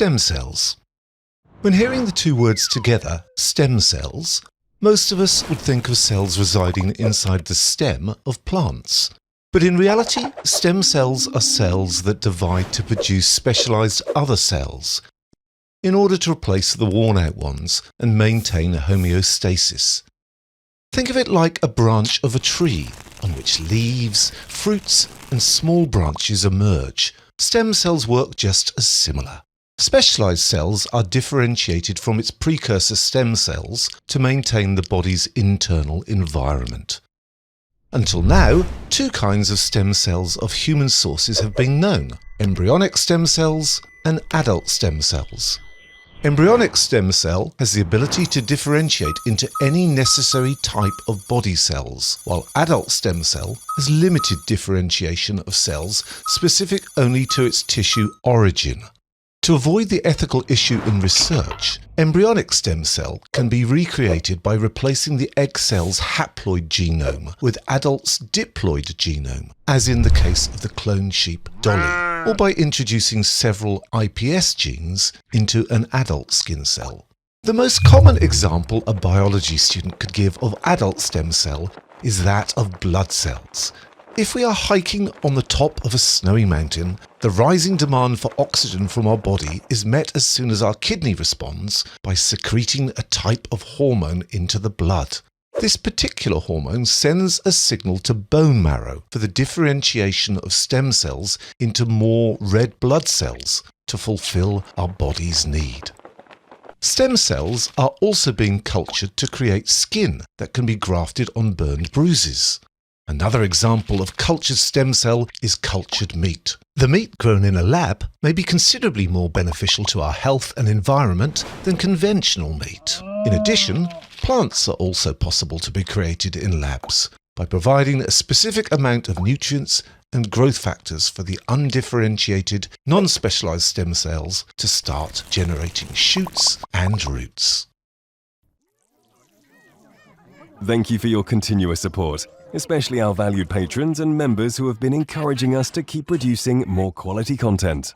Stem cells. When hearing the two words together, stem cells, most of us would think of cells residing inside the stem of plants. But in reality, stem cells are cells that divide to produce specialized other cells in order to replace the worn-out ones and maintain homeostasis. Think of it like a branch of a tree on which leaves, fruits, and small branches emerge. Stem cells work just as similar. Specialized cells are differentiated from its precursor stem cells to maintain the body's internal environment. Until now, two kinds of stem cells of human sources have been known: embryonic stem cells and adult stem cells. Embryonic stem cell has the ability to differentiate into any necessary type of body cells, while adult stem cell has limited differentiation of cells specific only to its tissue origin. To avoid the ethical issue in research, embryonic stem cell can be recreated by replacing the egg cell's haploid genome with adult's diploid genome, as in the case of the cloned sheep Dolly, or by introducing several iPS genes into an adult skin cell. The most common example a biology student could give of adult stem cell is that of blood cells. If we are hiking on the top of a snowy mountain, the rising demand for oxygen from our body is met as soon as our kidney responds by secreting a type of hormone into the blood. This particular hormone sends a signal to bone marrow for the differentiation of stem cells into more red blood cells to fulfill our body's need. Stem cells are also being cultured to create skin that can be grafted on burned bruises. Another example of cultured stem cell is cultured meat. The meat grown in a lab may be considerably more beneficial to our health and environment than conventional meat. In addition, plants are also possible to be created in labs by providing a specific amount of nutrients and growth factors for the undifferentiated, non-specialized stem cells to start generating shoots and roots. Thank you for your continuous support, especially our valued patrons and members who have been encouraging us to keep producing more quality content.